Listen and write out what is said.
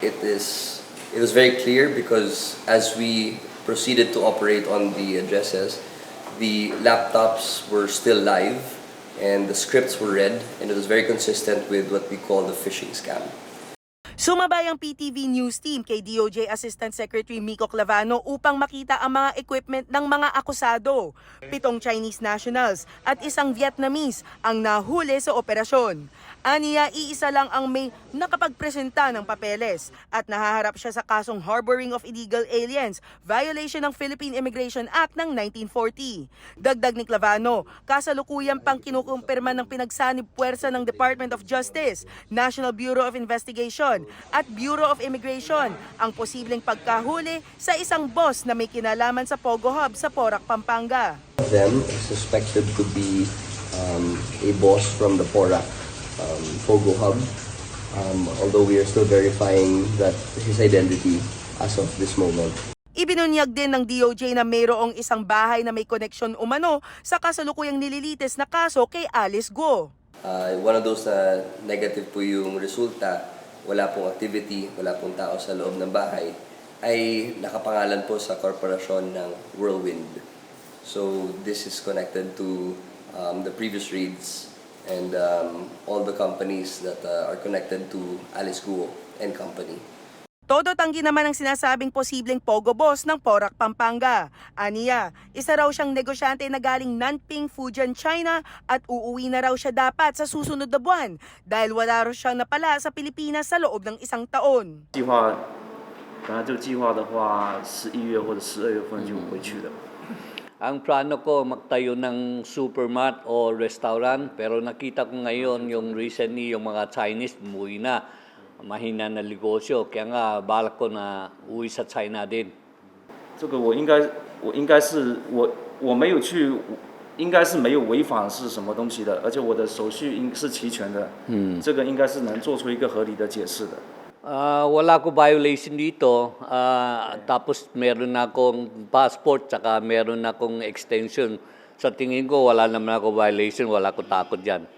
It was very clear because as we proceeded to operate on the addresses, the laptops were still live and the scripts were read, and it was very consistent with what we call the phishing scam. Sumabay ang PTV News Team kay DOJ Assistant Secretary Miko Clavano upang makita ang mga equipment ng mga akusado. 7 Chinese nationals at 1 Vietnamese ang nahuli sa operasyon. Aniya, iisa lang ang may nakapagpresenta ng papeles at nahaharap siya sa kasong harboring of illegal aliens, violation ng Philippine Immigration Act ng 1940. Dagdag ni Clavano, kasalukuyan pang kinukumpirma ng pinagsanib puwersa ng Department of Justice, National Bureau of Investigation at Bureau of Immigration ang posibleng pagkahuli sa isang boss na may kinalaman sa Pogo Hub sa Porac, Pampanga. Them is suspected to be a boss from the Porac Pogo Hub, although we are still verifying that his identity as of this moment. Ibinunyag din ng DOJ na mayroong isang bahay na may koneksyon umano sa kasalukuyang nililitis na kaso kay Alice Guo. One of those na negative po yung resulta, wala pong activity, wala pong tao sa loob ng bahay, ay nakapangalan po sa korporasyon ng Whirlwind. So this is connected to the previous raids and all the companies that are connected to Alice Guo and Company. Todo tanggi naman ang sinasabing posibleng Pogo boss ng Porac, Pampanga. Aniya, isa raw siyang negosyante na galing Nanping, Fujian, China at uuwi na raw siya dapat sa susunod na buwan dahil wala raw siyang napala sa Pilipinas sa loob ng 1 taon. 本来这个计划的话，11月或者12月份就回去了。 Ang plano ko magtayo ng supermart o restaurant, pero nakita ko ngayon yung recently yung mga Chinese umuwi na, mahina na negosyo, kaya nga balak ko na uwi sa China din. 这个我应该是我没有去，应该是没有违反是什么东西的，而且我的手续是齐全的。这个应该是能做出一个合理的解释的。 Wala ko violation dito, tapos meron na akong passport, tsaka meron na akong extension. Sa tingin ko, wala naman ako violation, wala ko takot dyan.